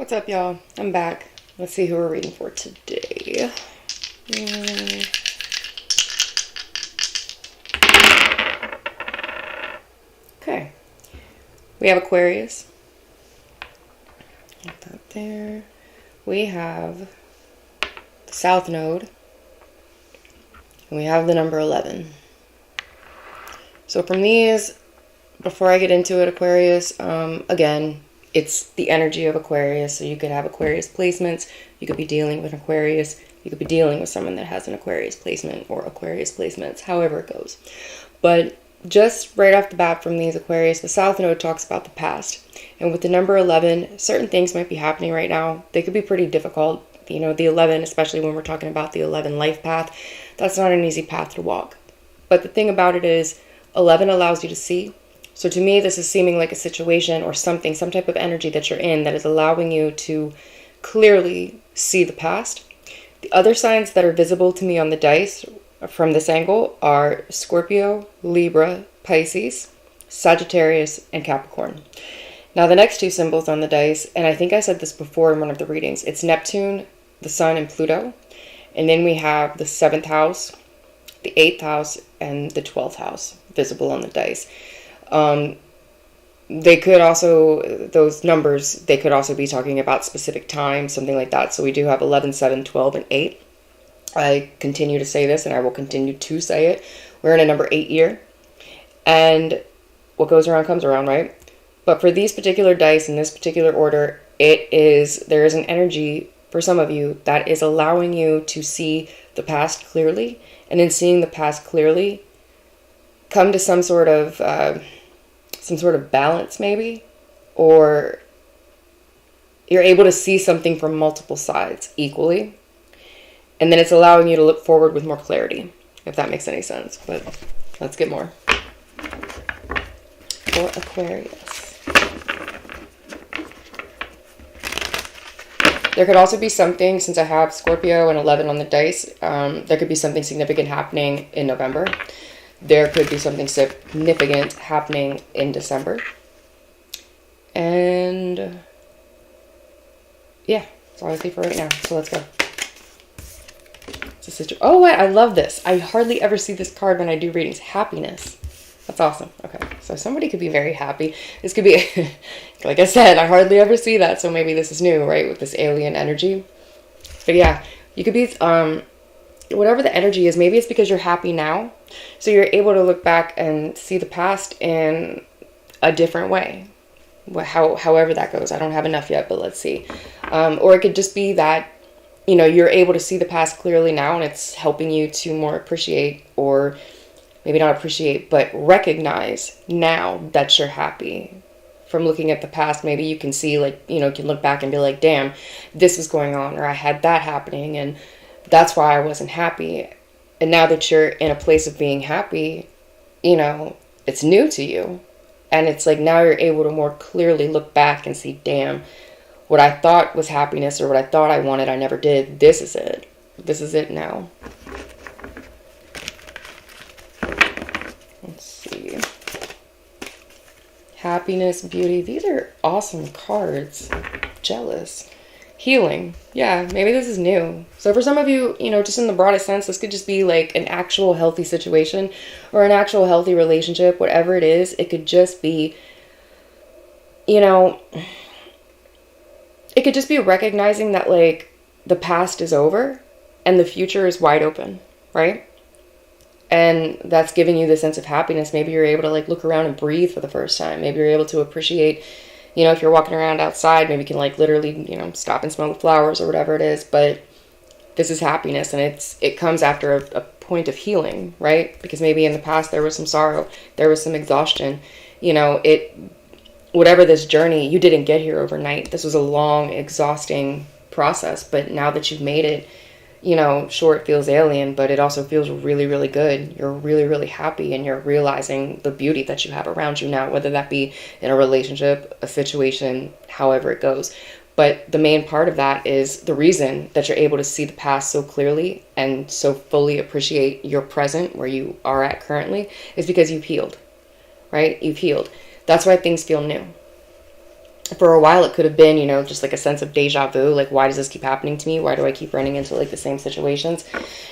What's up, y'all? I'm back. Let's see who we're reading for today. Okay. We have Aquarius. Put that there. We have the South Node. And we have the number 11. So from these, before I get into it, Aquarius, again, it's the energy of Aquarius. So you could have Aquarius placements. You could be dealing with Aquarius. You could be dealing with someone that has an Aquarius placement or Aquarius placements, however it goes. But just right off the bat from these Aquarius, the South Node talks about the past. And with the number 11, certain things might be happening right now. They could be pretty difficult. You know, the 11, especially when we're talking about the 11 life path, that's not an easy path to walk. But the thing about it is, 11 allows you to see. So to me, this is seeming like a situation or something, some type of energy that you're in that is allowing you to clearly see the past. The other signs that are visible to me on the dice from this angle are Scorpio, Libra, Pisces, Sagittarius, and Capricorn. Now the next two symbols on the dice, and I think I said this before in one of the readings, it's Neptune, the Sun, and Pluto. And then we have the 7th house, the 8th house, and the 12th house visible on the dice. They could also, those numbers, they could also be talking about specific times, something like that. So we do have 11, 7, 12, and 8. I continue to say this, and I will continue to say it. We're in a number 8 year. And what goes around comes around, right? But for these particular dice in this particular order, there is an energy for some of you that is allowing you to see the past clearly. And in seeing the past clearly, come to some sort of balance maybe, or you're able to see something from multiple sides equally, and then it's allowing you to look forward with more clarity, if that makes any sense. But let's get more for Aquarius. There could also be something, since I have Scorpio and 11 on the dice, there could be something significant happening in November. There could be something significant happening in December. And yeah, that's all I see for right now. So let's go. It's a sister. Oh, wait, I love this. I hardly ever see this card when I do readings. Happiness. That's awesome. Okay, so somebody could be very happy. This could be, like I said, I hardly ever see that. So maybe this is new, right? With this alien energy. But yeah, you could be, whatever the energy is, maybe it's because you're happy now. So you're able to look back and see the past in a different way. However that goes. I don't have enough yet, but let's see. Or it could just be that, you know, you're able to see the past clearly now, and it's helping you to more appreciate, or maybe not appreciate, but recognize now that you're happy. From looking at the past, maybe you can see, like, you know, you can look back and be like, damn, this was going on, or I had that happening, and that's why I wasn't happy. And now that you're in a place of being happy, you know, it's new to you. And it's like now you're able to more clearly look back and see, damn, what I thought was happiness or what I thought I wanted, I never did. This is it. This is it now. Let's see. Happiness, beauty. These are awesome cards. Jealous. Healing. Yeah, maybe this is new. So for some of you, you know, just in the broadest sense, this could just be like an actual healthy situation or an actual healthy relationship, whatever it is. It could just be, you know, it could just be recognizing that, like, the past is over and the future is wide open, right? And that's giving you the sense of happiness. Maybe you're able to, like, look around and breathe for the first time. Maybe you're able to appreciate, you know, if you're walking around outside, maybe you can, like, literally, you know, stop and smell the flowers or whatever it is. But this is happiness, and it comes after a point of healing, right? Because maybe in the past there was some sorrow, there was some exhaustion. You know, whatever this journey, you didn't get here overnight. This was a long, exhausting process. But now that you've made it, you know, sure, it feels alien, but it also feels really, really good. You're really, really happy, and you're realizing the beauty that you have around you now, whether that be in a relationship, a situation, however it goes. But the main part of that is the reason that you're able to see the past so clearly and so fully appreciate your present, where you are at currently, is because you've healed, right? You've healed. That's why things feel new. For a while, it could have been, just like a sense of deja vu. Like, why does this keep happening to me? Why do I keep running into like the same situations?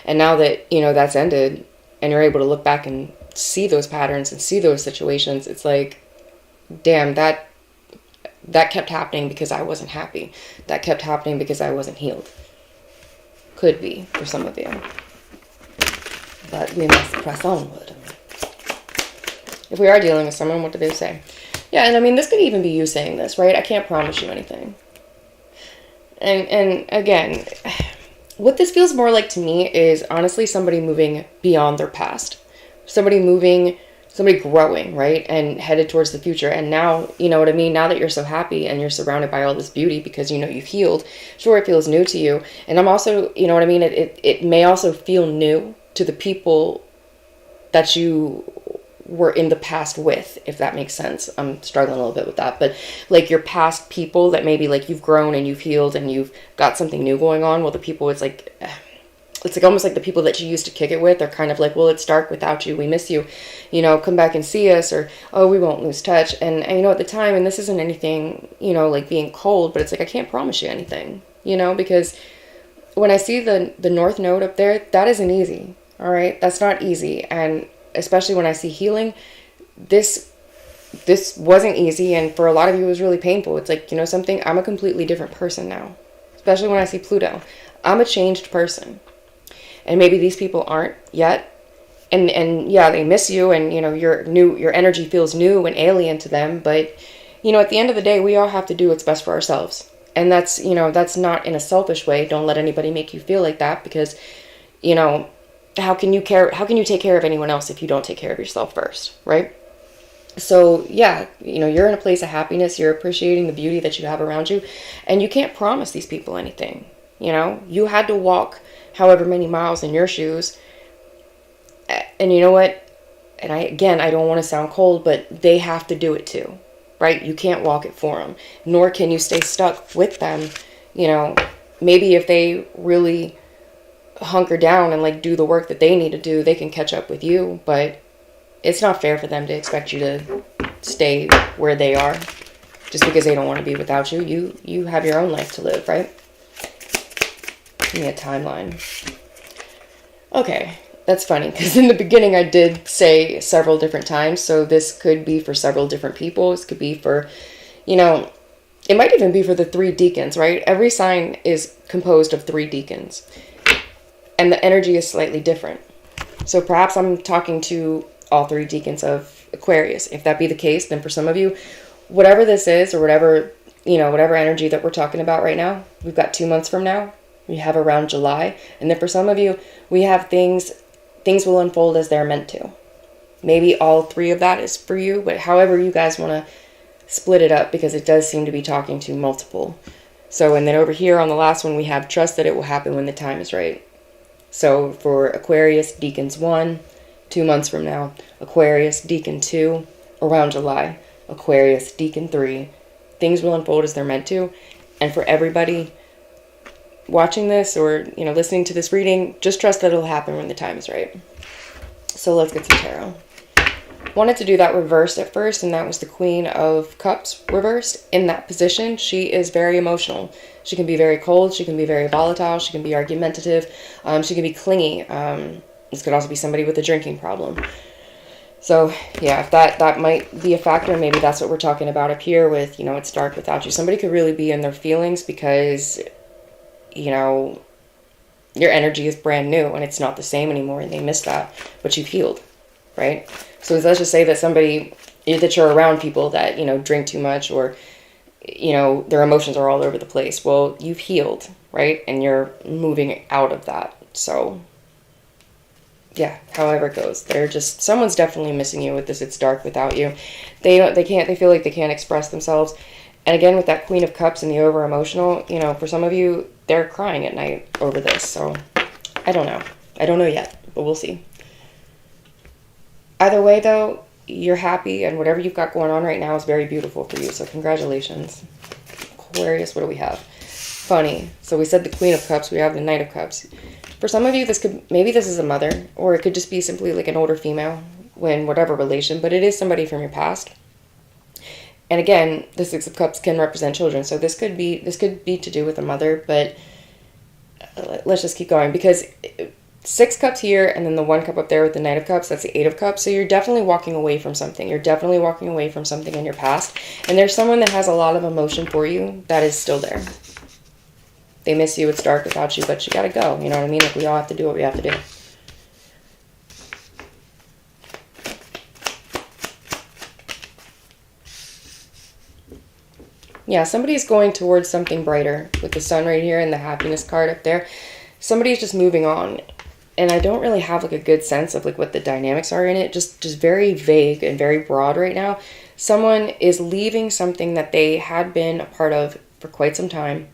And now that, that's ended and you're able to look back and see those patterns and see those situations, it's like, damn, that kept happening because I wasn't happy. That kept happening because I wasn't healed. Could be for some of you. But we must press onward. If we are dealing with someone, what do they say? Yeah, and I mean, this could even be you saying this, right? I can't promise you anything. And again, what this feels more like to me is honestly somebody moving beyond their past. Somebody growing, right? And headed towards the future. And now, you know what I mean? Now that you're so happy and you're surrounded by all this beauty because, you've healed, sure, it feels new to you. And I'm also, you know what I mean? It may also feel new to the people that you were in the past with, if that makes sense. I'm struggling a little bit with that, but like your past people that maybe like you've grown and you've healed and you've got something new going on. Well, the people, it's like almost like the people that you used to kick it with are kind of like, well, it's dark without you. We miss you, come back and see us, or, oh, we won't lose touch. And at the time, and this isn't anything, like being cold, but it's like, I can't promise you anything, because when I see the North Node up there, that isn't easy. All right. That's not easy. And especially when I see healing, this wasn't easy. And for a lot of you, it was really painful. It's like, something, I'm a completely different person now, especially when I see Pluto. I'm a changed person. And maybe these people aren't yet. And yeah, they miss you and, your energy feels new and alien to them. But, at the end of the day, we all have to do what's best for ourselves. And that's, that's not in a selfish way. Don't let anybody make you feel like that because, how can you take care of anyone else if you don't take care of yourself first, right? So yeah, you're in a place of happiness. You're appreciating the beauty that you have around you. And you can't promise these people anything. You had to walk however many miles in your shoes. And you know what? And I don't want to sound cold, but they have to do it too, right? You can't walk it for them, nor can you stay stuck with them. Maybe if they really hunker down and like do the work that they need to do, they can catch up with you, but it's not fair for them to expect you to stay where they are just because they don't want to be without you. You have your own life to live, right? Give me a timeline. Okay, that's funny because in the beginning I did say several different times, so this could be for several different people. This could be for, it might even be for the 3 deacons, right? Every sign is composed of 3 deacons. And the energy is slightly different. So perhaps I'm talking to all 3 deacons of Aquarius. If that be the case, then for some of you, whatever this is or whatever energy that we're talking about right now, we've got 2 months from now. We have around July. And then for some of you, we have things will unfold as they're meant to. Maybe all 3 of that is for you, but however you guys want to split it up because it does seem to be talking to multiple. So, and then over here on the last one, we have trust that it will happen when the time is right. So for Aquarius, Deacons 1, 2 months from now. Aquarius, Deacon 2, around July. Aquarius, Deacon 3. Things will unfold as they're meant to. And for everybody watching this or, listening to this reading, just trust that it'll happen when the time is right. So let's get some tarot. Wanted to do that reversed at first, and that was the Queen of Cups reversed. In that position, she is very emotional. She can be very cold. She can be very volatile. She can be argumentative. She can be clingy. This could also be somebody with a drinking problem. So, yeah, if that might be a factor, maybe that's what we're talking about up here with, it's dark without you. Somebody could really be in their feelings because, your energy is brand new and it's not the same anymore and they miss that, but you've healed, right? So let's just say that that you're around people that, drink too much or, their emotions are all over the place. Well, you've healed, right? And you're moving out of that. So, yeah, however it goes. Someone's definitely missing you with this. It's dark without you. They feel like they can't express themselves. And again, with that Queen of Cups and the over emotional, for some of you, they're crying at night over this. So, I don't know. I don't know yet, but we'll see. Either way, though, you're happy, and whatever you've got going on right now is very beautiful for you. So congratulations. Aquarius, what do we have? Funny. So we said the Queen of Cups. We have the Knight of Cups. For some of you, maybe this is a mother, or it could just be simply like an older female in whatever relation, but it is somebody from your past. And again, the Six of Cups can represent children. So this could be to do with a mother, but let's just keep going, because 6 cups here and then the 1 cup up there with the Knight of Cups, that's the 8 of Cups. So you're definitely walking away from something. You're definitely walking away from something in your past. And there's someone that has a lot of emotion for you that is still there. They miss you. It's dark without you, but you gotta go. You know what I mean? Like, we all have to do what we have to do. Yeah, somebody's going towards something brighter with the sun right here and the happiness card up there. Somebody's just moving on. And I don't really have like a good sense of like what the dynamics are in it. Just very vague and very broad right now. Someone is leaving something that they had been a part of for quite some time.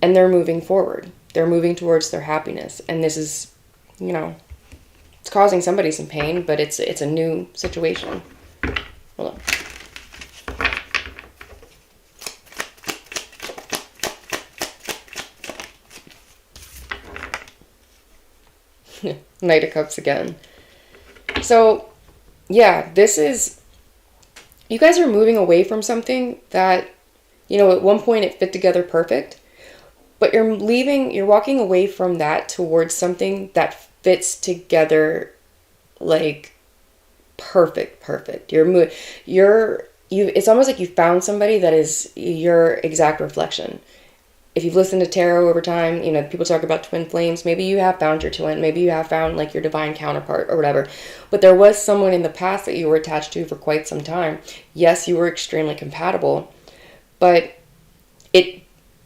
And they're moving forward. They're moving towards their happiness. And this is, you know, it's causing somebody some pain, but it's a new situation. Hold on. Knight of Cups again. So, yeah, this is... You guys are moving away from something that, you know, at one point it fit together perfect. But you're walking away from that towards something that fits together like perfect. It's almost like you found somebody that is your exact reflection. If you've listened to tarot over time, you know, people talk about twin flames. Maybe you have found your twin. Maybe you have found like your divine counterpart or whatever. But there was someone in the past that you were attached to for quite some time. Yes, you were extremely compatible, but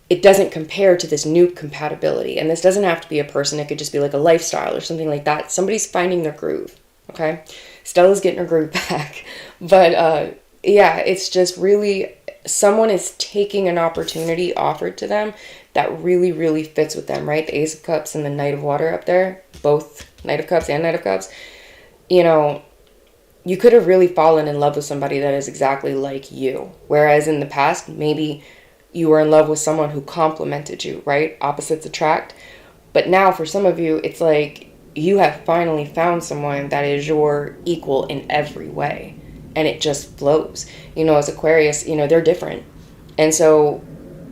it doesn't compare to this new compatibility. And this doesn't have to be a person. It could just be like a lifestyle or something like that. Somebody's finding their groove, okay? Stella's getting her groove back. But yeah, it's just really... Someone is taking an opportunity offered to them that really, really fits with them, right? The Ace of Cups and the Knight of Water up there, both Knight of Cups and Knight of Cups. You know, you could have really fallen in love with somebody that is exactly like you. Whereas in the past, maybe you were in love with someone who complemented you, right? Opposites attract. But now for some of you, it's like you have finally found someone that is your equal in every way. And it just flows. You know, as Aquarius, you know, they're different. And so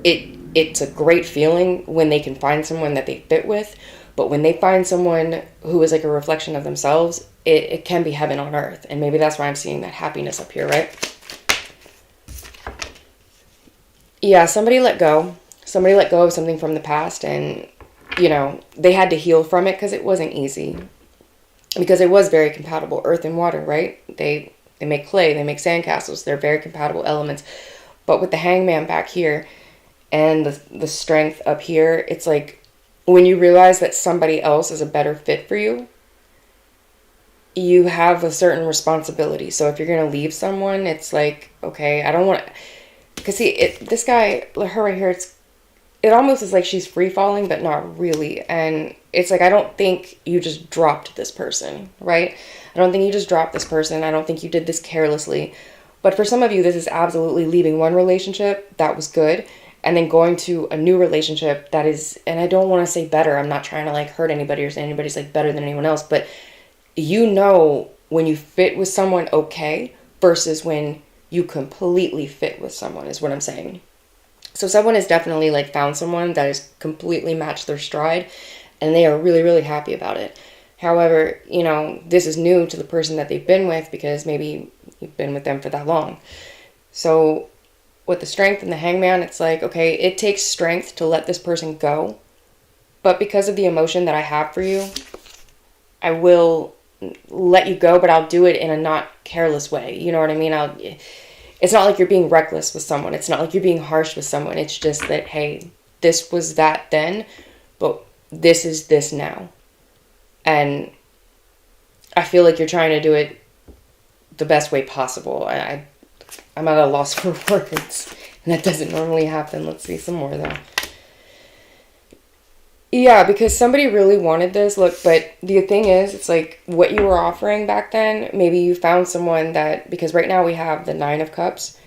it's a great feeling when they can find someone that they fit with. But when they find someone who is like a reflection of themselves, it can be heaven on earth. And maybe that's why I'm seeing that happiness up here, right? Yeah, somebody let go. Somebody let go of something from the past. And, you know, they had to heal from it because it wasn't easy. Because it was very compatible. Earth and water, right? They make clay, they make sandcastles. They're very compatible elements. But with the Hangman back here and the Strength up here, it's like when you realize that somebody else is a better fit for you, you have a certain responsibility. So if you're going to leave someone, it's like, okay, I don't want to... Because see, this guy, her right here, it almost is like she's free falling, but not really. And it's like, I don't think you just dropped this person, right? I don't think you just dropped this person. I don't think you did this carelessly. But for some of you, this is absolutely leaving one relationship that was good and then going to a new relationship that is, and I don't want to say better. I'm not trying to like hurt anybody or say anybody's like better than anyone else, but you know when you fit with someone okay versus when you completely fit with someone is what I'm saying. So someone has definitely like found someone that has completely matched their stride and they are really, really happy about it. However, you know, this is new to the person that they've been with because maybe you've been with them for that long. So with the Strength and the Hangman, it's like, okay, it takes strength to let this person go. But because of the emotion that I have for you, I will let you go, but I'll do it in a not careless way. You know what I mean? It's not like you're being reckless with someone. It's not like you're being harsh with someone. It's just that, hey, this was that then, but this is this now. And I feel like you're trying to do it the best way possible. I'm at a loss for words. And that doesn't normally happen. Let's see some more though. Yeah, because somebody really wanted this. Look, but the thing is, it's like what you were offering back then, maybe you found someone that, because right now we have the 9 of Cups.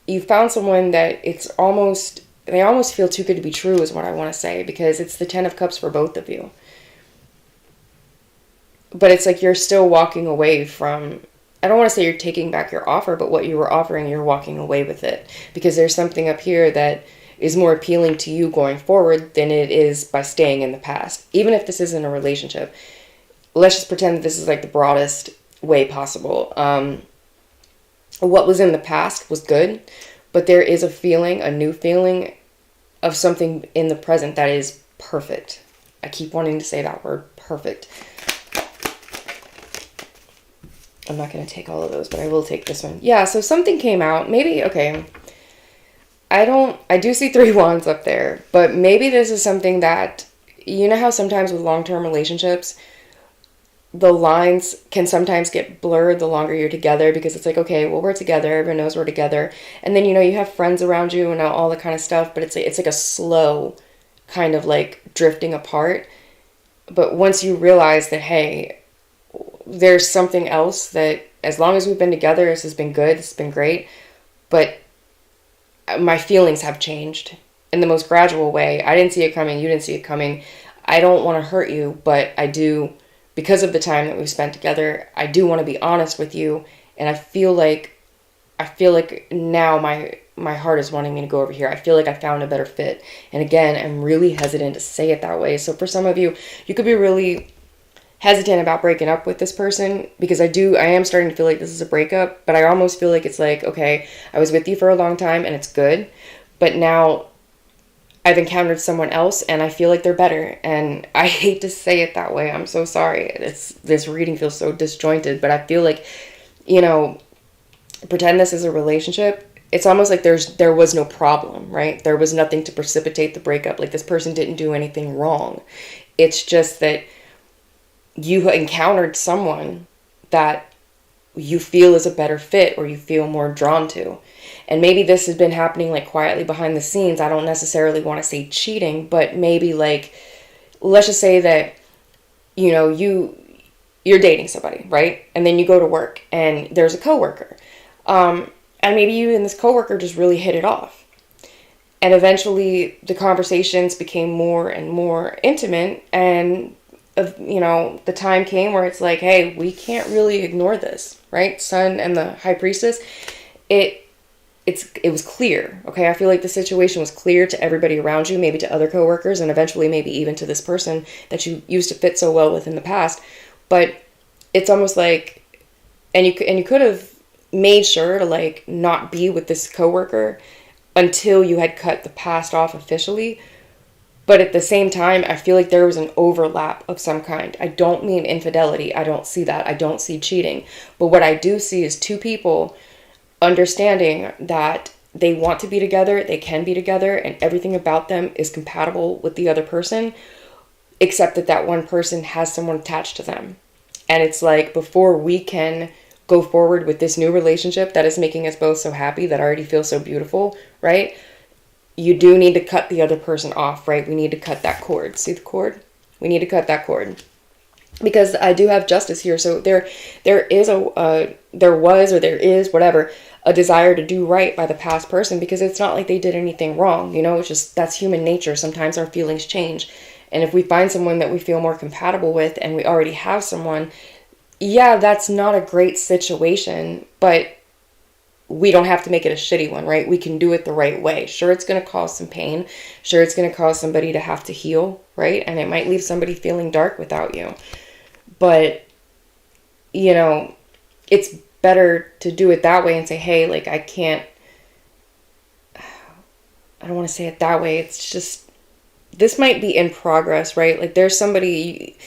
You found someone that they almost feel too good to be true is what I want to say, because it's the 10 of Cups for both of you. But it's like you're still walking away from, I don't want to say you're taking back your offer, but what you were offering, you're walking away with it. Because there's something up here that is more appealing to you going forward than it is by staying in the past. Even if this isn't a relationship. Let's just pretend that this is like the broadest way possible. What was in the past was good, but there is a feeling, a new feeling of something in the present that is perfect. I keep wanting to say that word, perfect. I'm not going to take all of those, but I will take this one. Yeah, so something came out. Maybe, okay. I do see 3 wands up there, but maybe this is something that, you know how sometimes with long-term relationships, the lines can sometimes get blurred the longer you're together, because it's like, okay, well, we're together, everyone knows we're together. And then, you know, you have friends around you and all that kind of stuff, but it's like a slow kind of like drifting apart. But once you realize that, hey, there's something else, that as long as we've been together, this has been good, this has been great, but my feelings have changed in the most gradual way. I didn't see it coming, you didn't see it coming. I don't want to hurt you, but I do, because of the time that we've spent together, I do want to be honest with you. And I feel like now my heart is wanting me to go over here. I feel like I found a better fit. And again, I'm really hesitant to say it that way. So for some of you, you could be really hesitant about breaking up with this person, because I am starting to feel like this is a breakup, but I almost feel like it's like, okay, I was with you for a long time and it's good, but now I've encountered someone else and I feel like they're better. And I hate to say it that way. I'm so sorry. This reading feels so disjointed, but I feel like, you know, pretend this is a relationship. It's almost like there was no problem, right? There was nothing to precipitate the breakup. Like, this person didn't do anything wrong. It's just that you encountered someone that you feel is a better fit, or you feel more drawn to. And maybe this has been happening like quietly behind the scenes. I don't necessarily want to say cheating, but maybe like, let's just say that, you know, you're dating somebody, right? And then you go to work and there's a coworker. And maybe you and this coworker just really hit it off. And eventually the conversations became more and more intimate, and you know, the time came where it's like, hey, we can't really ignore this, right? Sun and the High Priestess, it was clear, okay? I feel like the situation was clear to everybody around you, maybe to other coworkers, and eventually maybe even to this person that you used to fit so well with in the past. But it's almost like, and you could have made sure to like not be with this coworker until you had cut the past off officially. But at the same time, I feel like there was an overlap of some kind. I don't mean infidelity. I don't see that. I don't see cheating. But what I do see is 2 people understanding that they want to be together, they can be together, and everything about them is compatible with the other person, except that one person has someone attached to them. And it's like, before we can go forward with this new relationship that is making us both so happy, that already feels so beautiful, right? You do need to cut the other person off, right? We need to cut that cord. See the cord? We need to cut that cord. Because I do have justice here. So there is whatever, a desire to do right by the past person, because it's not like they did anything wrong. You know, it's just, that's human nature. Sometimes our feelings change. And if we find someone that we feel more compatible with, and we already have someone, yeah, that's not a great situation, but we don't have to make it a shitty one, right? We can do it the right way. Sure, it's going to cause some pain. Sure, it's going to cause somebody to have to heal, right? And it might leave somebody feeling dark without you. But, you know, it's better to do it that way and say, hey, like, I don't want to say it that way. It's just, this might be in progress, right? Like, there's somebody,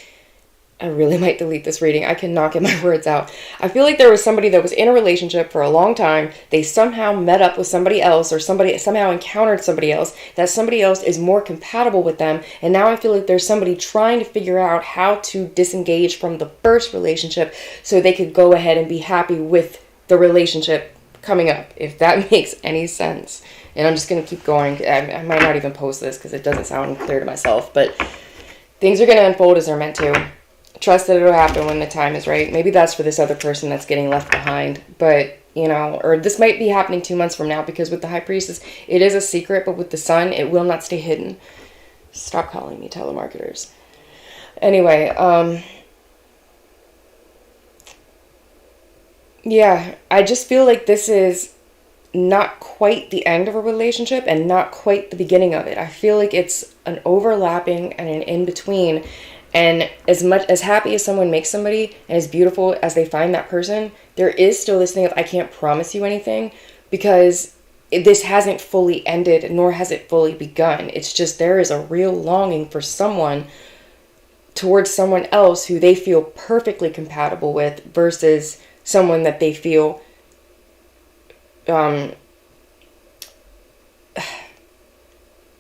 I really might delete this reading. I cannot get my words out. I feel like there was somebody that was in a relationship for a long time. They somehow met up with somebody else, or somebody somehow encountered somebody else, that somebody else is more compatible with them. And now I feel like there's somebody trying to figure out how to disengage from the first relationship so they could go ahead and be happy with the relationship coming up, if that makes any sense. And I'm just going to keep going. I might not even post this because it doesn't sound clear to myself, but things are going to unfold as they're meant to. Trust that it'll happen when the time is right. Maybe that's for this other person that's getting left behind. But, you know, or this might be happening 2 months from now, because with the High Priestess, it is a secret, but with the Sun, it will not stay hidden. Stop calling me telemarketers. Anyway, Yeah, I just feel like this is not quite the end of a relationship and not quite the beginning of it. I feel like it's an overlapping and an in between. And as much as happy as someone makes somebody and as beautiful as they find that person, there is still this thing of I can't promise you anything because this hasn't fully ended nor has it fully begun. It's just there is a real longing for someone towards someone else who they feel perfectly compatible with versus someone that they feel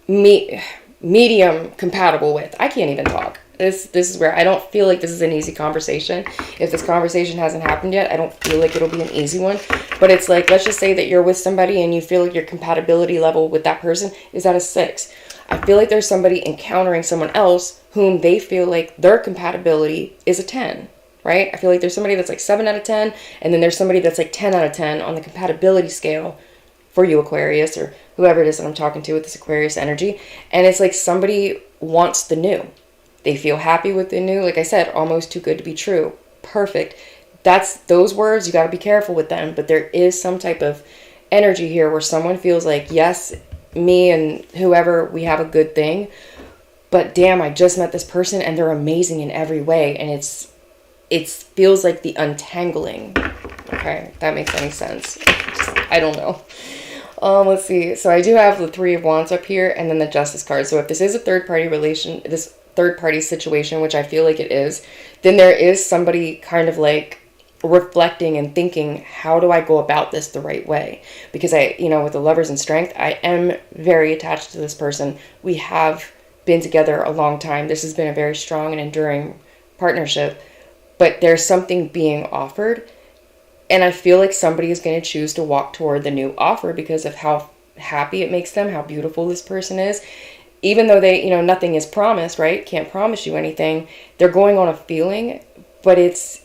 medium compatible with. I can't even talk. This is where I don't feel like this is an easy conversation. If this conversation hasn't happened yet, I don't feel like it'll be an easy one. But it's like, let's just say that you're with somebody and you feel like your compatibility level with that person is at a 6. I feel like there's somebody encountering someone else whom they feel like their compatibility is a 10, right? I feel like there's somebody that's like 7 out of 10, and then there's somebody that's like 10 out of 10 on the compatibility scale for you, Aquarius, or whoever it is that I'm talking to with this Aquarius energy. And it's like somebody wants the new. They feel happy with the new. Like I said, almost too good to be true. Perfect. That's those words. You got to be careful with them. But there is some type of energy here where someone feels like, yes, me and whoever, we have a good thing. But damn, I just met this person and they're amazing in every way. And it feels like the untangling. Okay, if that makes any sense. I don't know. Let's see. So I do have the 3 of Wands up here and then the Justice card. So if this is a third party situation, which I feel like it is, then there is somebody kind of like reflecting and thinking, how do I go about this the right way? Because with the Lovers and Strength, I am very attached to this person. We have been together a long time. This has been a very strong and enduring partnership, but there's something being offered. And I feel like somebody is going to choose to walk toward the new offer because of how happy it makes them, how beautiful this person is. Even though they, nothing is promised, right? Can't promise you anything. They're going on a feeling, but it's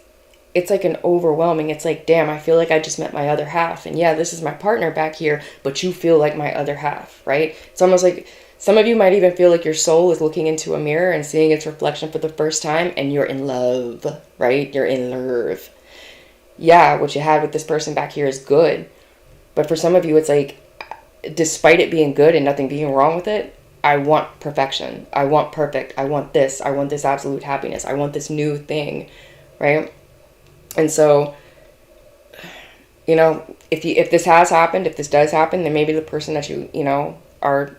like an overwhelming. It's like, damn, I feel like I just met my other half. And yeah, this is my partner back here, but you feel like my other half, right? It's almost like some of you might even feel like your soul is looking into a mirror and seeing its reflection for the first time and you're in love, right? You're in love. Yeah, what you had with this person back here is good. But for some of you, it's like, despite it being good and nothing being wrong with it, I want perfection. I want perfect. I want this. I want this absolute happiness. I want this new thing, right? And so, if this has happened, if this does happen, then maybe the person that you are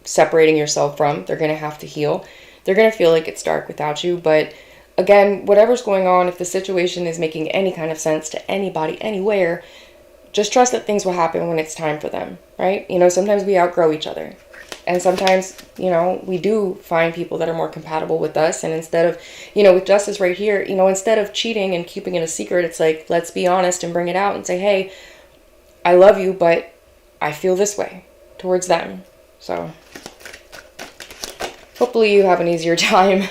separating yourself from, they're going to have to heal. They're going to feel like it's dark without you. But again, whatever's going on, if the situation is making any kind of sense to anybody, anywhere, just trust that things will happen when it's time for them, right? Sometimes we outgrow each other. And sometimes, we do find people that are more compatible with us. And instead of, with Justice right here, instead of cheating and keeping it a secret, it's like, let's be honest and bring it out and say, hey, I love you, but I feel this way towards them. So hopefully you have an easier time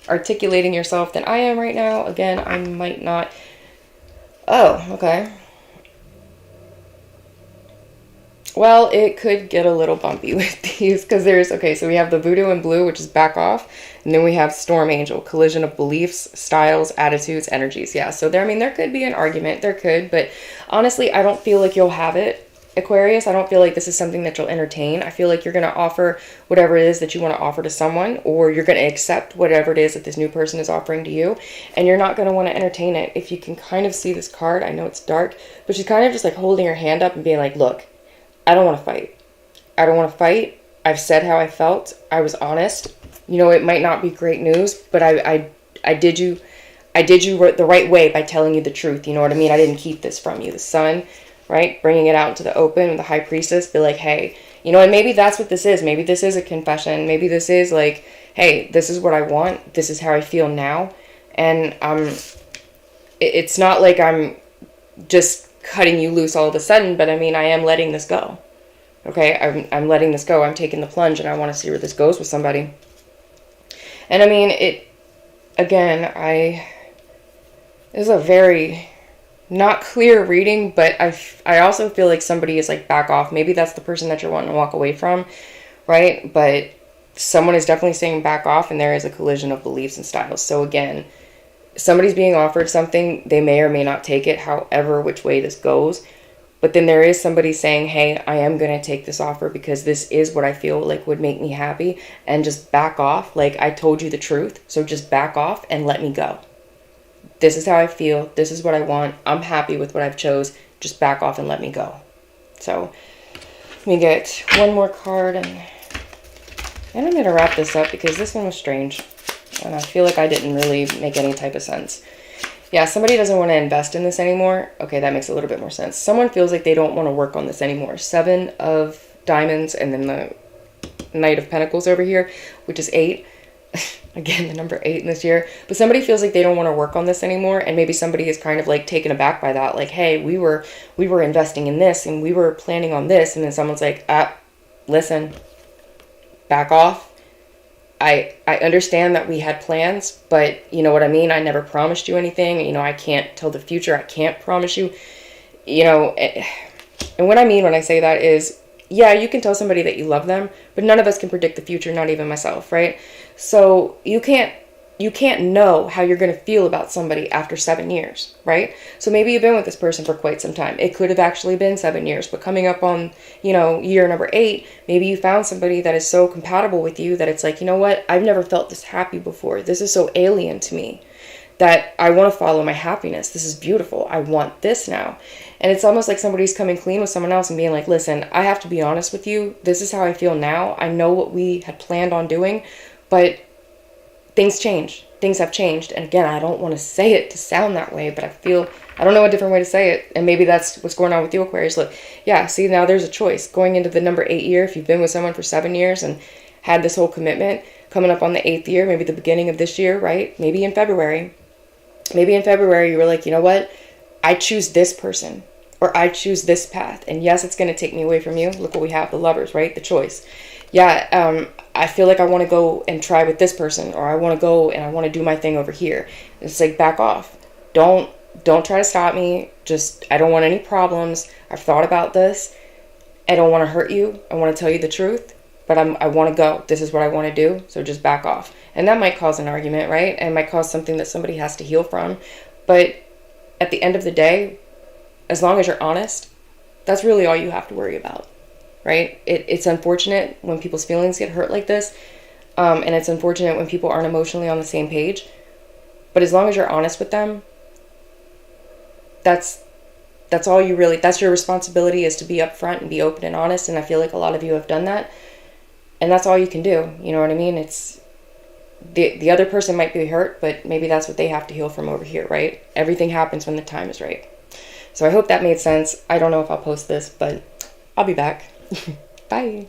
articulating yourself than I am right now. Again, I might not. Oh, okay. Well, it could get a little bumpy with these because so we have the Voodoo in blue, which is back off. And then we have Storm Angel, collision of beliefs, styles, attitudes, energies. Yeah, so there could be an argument. There could, but honestly, I don't feel like you'll have it, Aquarius. I don't feel like this is something that you'll entertain. I feel like you're going to offer whatever it is that you want to offer to someone, or you're going to accept whatever it is that this new person is offering to you, and you're not going to want to entertain it. If you can kind of see this card, I know it's dark, but she's kind of just like holding her hand up and being like, look, I don't want to fight. I don't want to fight. I've said how I felt. I was honest. It might not be great news, but I did you the right way by telling you the truth. You know what I mean? I didn't keep this from you. The Sun, right? Bringing it out into the open, the High Priestess, be like, hey, and maybe that's what this is. Maybe this is a confession. Maybe this is like, hey, this is what I want. This is how I feel now. And it's not like I'm just cutting you loose all of a sudden, but I am letting this go. Okay, I'm letting this go. I'm taking the plunge, and I want to see where this goes with somebody. And it is a very not clear reading, but I also feel like somebody is like back off. Maybe that's the person that you're wanting to walk away from, right? But someone is definitely saying back off, and there is a collision of beliefs and styles. So again, somebody's being offered something, they may or may not take it, however which way this goes. But then there is somebody saying, hey, I am going to take this offer because this is what I feel like would make me happy, and just back off. Like, I told you the truth, so just back off and let me go. This is how I feel. This is what I want. I'm happy with what I've chose. Just back off and let me go. So let me get one more card, and I'm going to wrap this up because this one was strange. And I feel like I didn't really make any type of sense. Yeah, somebody doesn't want to invest in this anymore. Okay, that makes a little bit more sense. Someone feels like they don't want to work on this anymore. 7 of Diamonds, and then the Knight of Pentacles over here, which is 8. Again, the number 8 in this year. But somebody feels like they don't want to work on this anymore, and maybe somebody is kind of like taken aback by that. Like, hey, we were investing in this, and we were planning on this, and then someone's like, listen, back off. I understand that we had plans, but you know what I mean? I never promised you anything. You know, I can't tell the future. I can't promise you, you know. And what I mean when I say that is, yeah, you can tell somebody that you love them, but none of us can predict the future, not even myself, right? So you can't know how you're going to feel about somebody after 7 years, right? So maybe you've been with this person for quite some time. It could have actually been 7 years, but coming up on, you know, year number 8, maybe you found somebody that is so compatible with you that it's like, you know what? I've never felt this happy before. This is so alien to me that I want to follow my happiness. This is beautiful. I want this now. And it's almost like somebody's coming clean with someone else and being like, listen, I have to be honest with you. This is how I feel now. I know what we had planned on doing, but things change. Things have changed. And again, I don't want to say it to sound that way, but I don't know a different way to say it. And maybe that's what's going on with you, Aquarius. Look, yeah, see, now there's a choice. Going into the number 8 year, if you've been with someone for 7 years and had this whole commitment, coming up on the 8th year, maybe the beginning of this year, right? Maybe in February. Maybe in February you were like, you know what? I choose this person, or I choose this path. And yes, it's going to take me away from you. Look what we have, the Lovers, right? The choice. Yeah, I feel like I want to go and try with this person, or I want to go and I want to do my thing over here. It's like, back off. Don't try to stop me. Just, I don't want any problems. I've thought about this. I don't want to hurt you. I want to tell you the truth, but I want to go. This is what I want to do. So just back off. And that might cause an argument, right? And might cause something that somebody has to heal from. But at the end of the day, as long as you're honest, that's really all you have to worry about. Right? It's unfortunate when people's feelings get hurt like this. And it's unfortunate when people aren't emotionally on the same page. But as long as you're honest with them, that's all you really, that's your responsibility, is to be upfront and be open and honest. And I feel like a lot of you have done that. And that's all you can do. You know what I mean? It's the other person might be hurt, but maybe that's what they have to heal from over here, right? Everything happens when the time is right. So I hope that made sense. I don't know if I'll post this, but I'll be back. Bye.